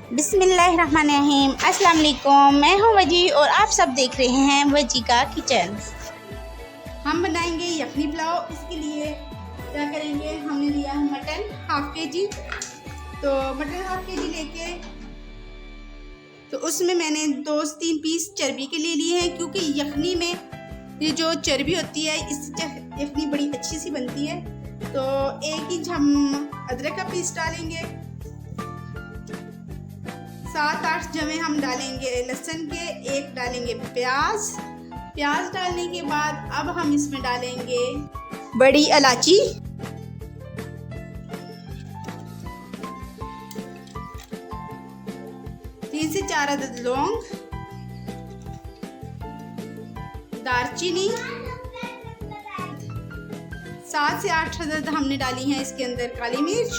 बिस्मिल्लाहिर्रहमानिर्रहीम। अस्सलाम वालेकुम। मैं हूं वजी और आप सब देख रहे हैं वजी का किचन। हम बनाएंगे यखनी पुलाव। इसके लिए क्या करेंगे, हमने लिया है मटन हाफ के जी। तो मटन हाफ के जी लेके तो उसमें मैंने 2-3 पीस चर्बी के लिए लिए हैं, क्योंकि यखनी में ये जो चर्बी होती है इससे यखनी बड़ी अच्छी सी बनती है। तो 1 इंच हम अदरक का पीस डालेंगे, 7-8 जवे हम डालेंगे लहसुन के, 1 डालेंगे प्याज डालने के बाद अब हम इसमें डालेंगे बड़ी इलायची, तीन से 4 अदद लौंग, दालचीनी, 7 से 8 अदद हमने डाली हैं इसके अंदर काली मिर्च,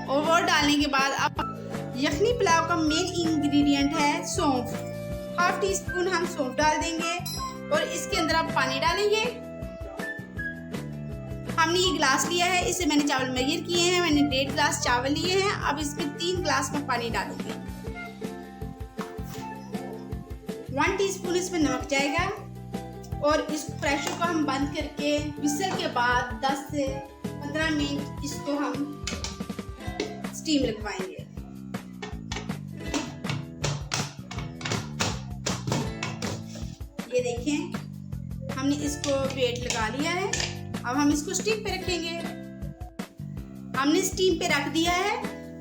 और वो डालने के बाद अब यखनी पुलाव का मेन इंग्रेडिएंट है सौंफ। हाफ टी स्पून हम सौंफ डाल देंगे और इसके अंदर आप पानी डालेंगे। हमने ये गिलास लिया है, इससे मैंने चावल मेजर किए हैं, मैंने 1.5 गिलास चावल लिए हैं। अब इसमें 3 गिलास में पानी डालेंगे। 1 टीस्पून इसमें नमक जाएगा और इस प्रेशर को हम बंद करके विसल के बाद 10 से 15 मिनट इसको हम स्टीम लगवाएंगे। ये देखें, हमने इसको वेट लगा लिया है। अब हम इसको स्टीम पे रखेंगे। हमने स्टीम पे रख दिया है।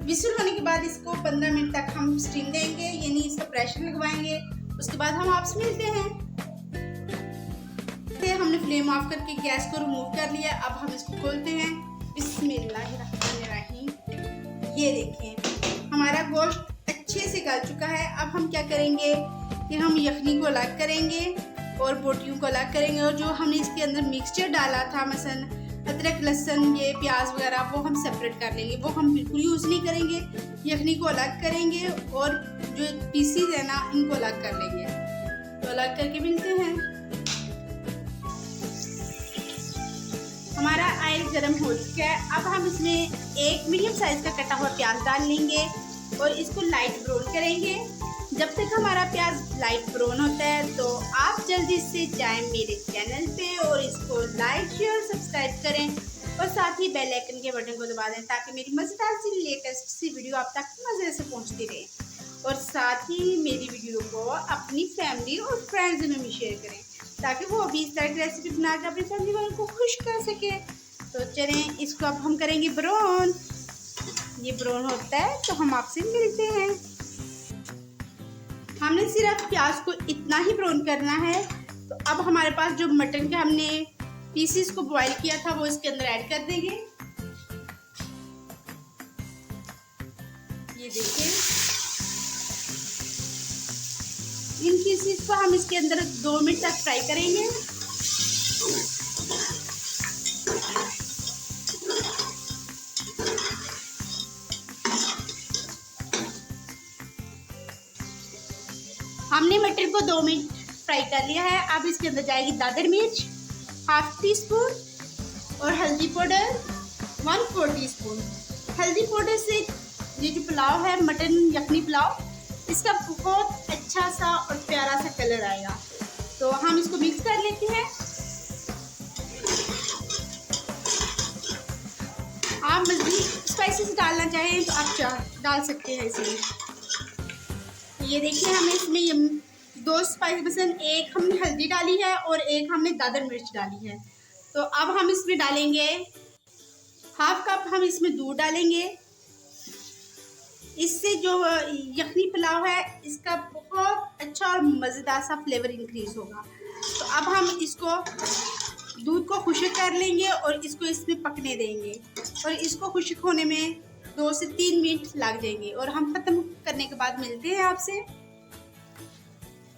विसल होने के बाद इसको 15 मिनट तक हम स्टीम देंगे, यानी इसका प्रेशर लगवाएंगे। उसके बाद हम आपसे मिलते हैं। हमने फ्लेम ऑफ करके गैस को रिमूव कर लिया। अब हम इसको खोलते हैं। बिस्मिल्लाहिर्रहमानिर्रहीम। ये देखें, हमारा गोश्त अच्छे से गल चुका है। अब हम क्या करेंगे कि हम यखनी को अलग करेंगे और बोटियों को अलग करेंगे, और जो हमने इसके अंदर मिक्सचर डाला था, मसलन अदरक लहसुन ये प्याज वगैरह, वो हम सेपरेट कर लेंगे। वो हम बिल्कुल यूज़ नहीं करेंगे। यखनी को अलग करेंगे और जो पीसीज है ना, इनको अलग कर लेंगे। तो अलग करके मिलते हैं। हमारा ऑयल गर्म हो चुका है। अब हम इसमें 1 मीडियम साइज का कटा हुआ प्याज डाल लेंगे और इसको लाइट ब्राउन करेंगे। जब तक हमारा प्याज लाइट ब्राउन होता है तो आप जल्दी से जाएं मेरे चैनल पे और इसको लाइक शेयर सब्सक्राइब करें और साथ ही बेल आइकन के बटन को दबा दें, ताकि मेरी मज़ेदार सी लेटेस्ट सी वीडियो आप तक मज़े से पहुंचती रहे। और साथ ही मेरी वीडियो को अपनी फैमिली और फ्रेंड्स में भी शेयर करें, ताकि वो भी इस तरह की रेसिपी बना कर अपनी फैमिली वालों को खुश कर सके। तो चलें, इसको अब हम करेंगे ब्राउन। ये ब्राउन होता है तो हम आपसे मिलते हैं। हमने सिर्फ प्याज को इतना ही ब्राउन करना है। तो अब हमारे पास जो मटन के हमने पीसीस को बॉईल किया था वो इसके अंदर ऐड कर देंगे। ये देखिए, इन पीसीस को हम इसके अंदर 2 मिनट तक फ्राई करेंगे। हमने मटर को 2 मिनट फ्राई कर लिया है। अब इसके अंदर जाएगी दादर मिर्च हाफ टी स्पून और हल्दी पाउडर 1/4 टीस्पून। हल्दी पाउडर से ये जो पुलाव है, मटन यखनी पुलाव, इसका बहुत अच्छा सा और प्यारा सा कलर आएगा। तो हम इसको मिक्स कर लेते हैं। आप मज़ीद स्पाइसेस डालना चाहें तो आप डाल सकते हैं इसमें। ये देखिए, हमने इसमें 2 स्पाइस, मसलन 1 हमने हल्दी डाली है और 1 हमने दादर मिर्च डाली है। तो अब हम इसमें डालेंगे हाफ कप हम इसमें दूध डालेंगे। इससे जो यखनी पुलाव है इसका बहुत अच्छा और मज़ेदार सा फ्लेवर इंक्रीज होगा। तो अब हम इसको दूध को खुश्क कर लेंगे और इसको इसमें पकने देंगे, और इसको खुश्क होने में 2 से 3 मिनट लग जाएंगे और हम ख़त्म करने के बाद मिलते हैं आपसे।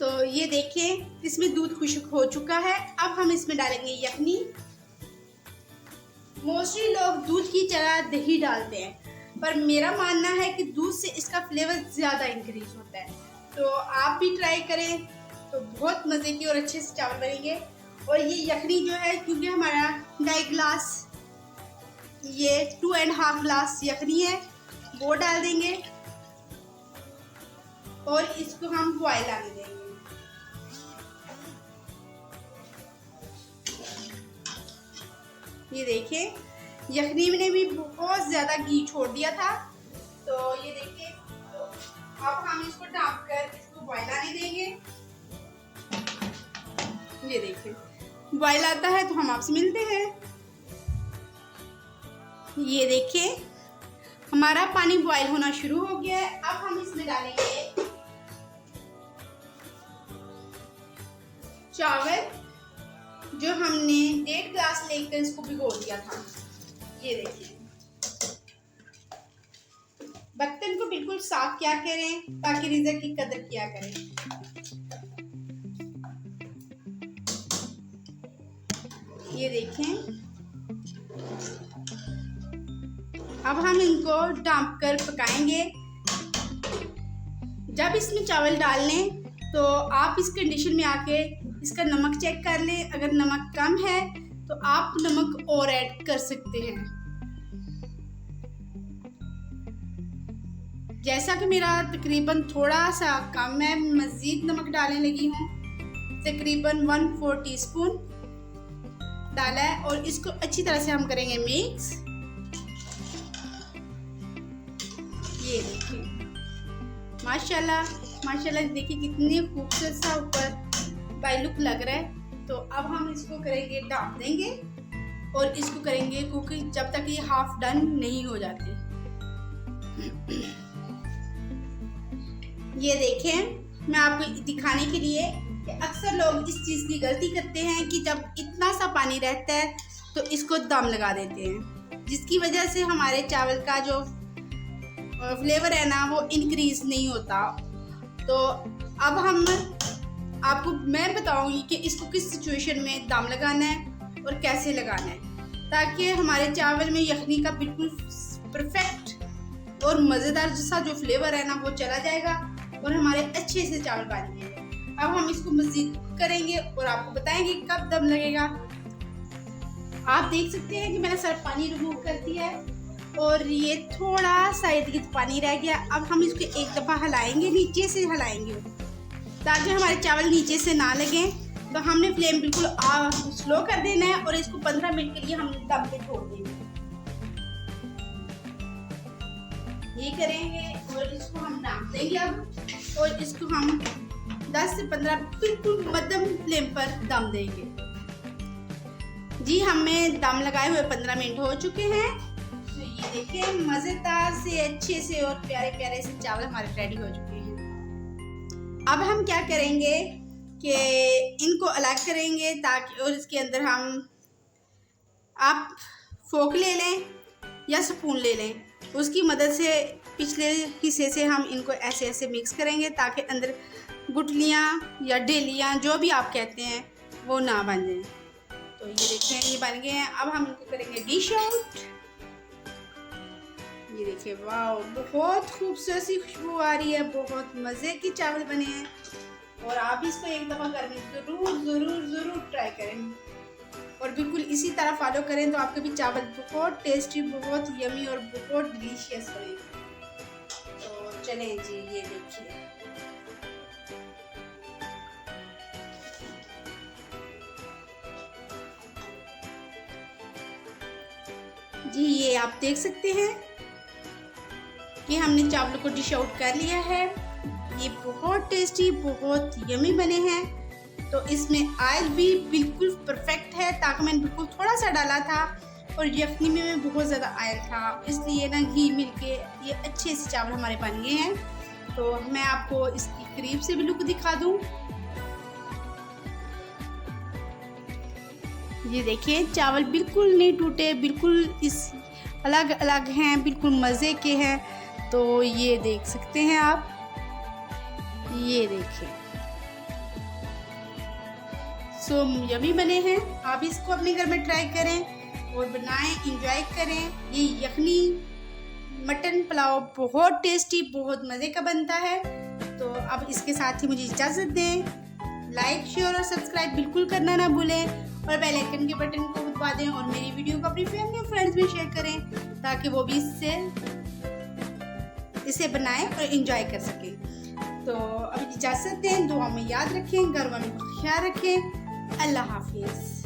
तो ये देखें, इसमें दूध खुश्क हो चुका है। अब हम इसमें डालेंगे यखनी। मोस्टली लोग दूध की जगह दही डालते हैं, पर मेरा मानना है कि दूध से इसका फ्लेवर ज़्यादा इंक्रीज होता है। तो आप भी ट्राई करें, तो बहुत मज़े की और अच्छे से चावल बनेंगे। और ये यखनी जो है, क्योंकि हमारा 2.5 गिलास ये 2.5 ग्लास यखनी है, वो डाल देंगे और इसको हम बॉयल आने देंगे। ये देखिए यखनी ने भी बहुत ज़्यादा घी छोड़ दिया था, तो ये देखिए तो अब हम इसको ढक कर इसको बॉयल आने देंगे। ये देखिए बॉयल आता है तो हम आपसे मिलते हैं। ये देखिए हमारा पानी बॉयल होना शुरू हो गया है। अब हम इसमें डालेंगे चावल, जो हमने 1.5 ग्लास लेकर इसको भिगो दिया था। ये देखिए बर्तन को बिल्कुल साफ किया करें ताकि रिज़्क की कदर किया करें। ये देखें अब हम इनको ढक कर पकाएंगे। जब इसमें चावल डाल लें तो आप इस कंडीशन में आके इसका नमक चेक कर लें। अगर नमक कम है तो आप नमक और ऐड कर सकते हैं। जैसा कि मेरा तकरीबन थोड़ा सा कम है, मज़ीद नमक डालने लगी हूँ। तकरीबन 1/4 टीस्पून डाला है और इसको अच्छी तरह से हम करेंगे मिक्स। ये देखिए माशाल्लाह माशाल्लाह, देखिए कितनी खूबसूरत सा ऊपर बाई लुक लग रहा है। तो अब हम इसको करेंगे ढक देंगे और इसको करेंगे कुकिंग जब तक ये हाफ डन नहीं हो जाते। ये देखें मैं आपको दिखाने के लिए कि अक्सर लोग इस चीज़ की गलती करते हैं कि जब इतना सा पानी रहता है तो इसको दम लगा देते हैं, जिसकी वजह से हमारे चावल का जो फ्लेवर है ना वो इंक्रीज नहीं होता। तो अब हम आपको मैं बताऊंगी कि इसको किस सिचुएशन में दम लगाना है और कैसे लगाना है, ताकि हमारे चावल में यखनी का बिल्कुल परफेक्ट और मज़ेदार जैसा जो फ्लेवर है ना वो चला जाएगा और हमारे अच्छे से चावल बनेंगे। अब हम इसको मज़ीद करेंगे और आपको बताएंगे कब दम लगेगा। आप देख सकते हैं कि मैंने सारा पानी रिमूव कर दिया है और ये थोड़ा सा इर्द-गिर्द पानी रह गया। अब हम इसको एक दफ़ा हिलाएंगे, नीचे से हिलाएंगे ताकि हमारे चावल नीचे से ना लगें। तो हमने फ्लेम बिल्कुल स्लो कर देना है और इसको 15 मिनट के लिए हम दम पे छोड़ देंगे। ये करेंगे और इसको हम ढक देंगे अब और इसको हम 10 से 15 बिल्कुल मध्यम फ्लेम पर दम देंगे। जी हमें दम लगाए हुए 15 मिनट हो चुके हैं। तो ये देखिए मज़ेदार से अच्छे से और प्यारे प्यारे से चावल हमारे रेडी हो चुके हैं। अब हम क्या करेंगे कि इनको अलग करेंगे ताकि और इसके अंदर हम आप फोक ले लें या स्पून ले लें, उसकी मदद से पिछले हिस्से से हम इनको ऐसे ऐसे मिक्स करेंगे ताकि अंदर गुठलियाँ या डेलियाँ जो भी आप कहते हैं वो ना बन जाए। तो ये देखें ये बन गए हैं। अब हम इनको करेंगे डिश आउट। ये देखिए वाह बहुत खूबसूरत सी खुशबू आ रही है, बहुत मज़े के चावल बने हैं और आप इसको एक दफ़ा घर में ज़रूर ज़रूर ज़रूर ट्राई करें और बिल्कुल इसी तरह फॉलो करें तो आपके भी चावल बहुत टेस्टी, बहुत यमी और बहुत डिलीशियस बनेंगे। तो चलें जी ये देखिए जी, ये आप देख सकते हैं कि हमने चावलों को डिश आउट कर लिया है। ये बहुत टेस्टी बहुत यमी बने हैं। तो इसमें ऑयल भी बिल्कुल परफेक्ट है, ताकि मैंने बिल्कुल थोड़ा सा डाला था और यखनी में बहुत ज़्यादा ऑयल था, इसलिए ना घी मिलके ये अच्छे से चावल हमारे बन गए हैं। तो मैं आपको इसकी करीब से भी लुक दिखा दूँ। ये देखिए चावल बिल्कुल नहीं टूटे, बिल्कुल इस अलग अलग हैं, बिल्कुल मज़े के हैं। तो ये देख सकते हैं आप, ये देखिए सो यमी बने हैं। आप इसको अपने घर में ट्राई करें और बनाएं, इंजॉय करें। ये यखनी मटन पुलाव बहुत टेस्टी बहुत मज़े का बनता है। तो अब इसके साथ ही मुझे इजाज़त दें। लाइक शेयर और सब्सक्राइब बिल्कुल करना ना भूलें और बेल आइकन के बटन को दबा दें और मेरी वीडियो को अपनी फैमिली और फ्रेंड्स में शेयर करें ताकि वो भी इसे बनाएं और एंजॉय कर सकें। तो अभी इजाज़त दें, दुआ में याद रखें, घर वालों का ख्याल रखें। अल्लाह हाफिज़।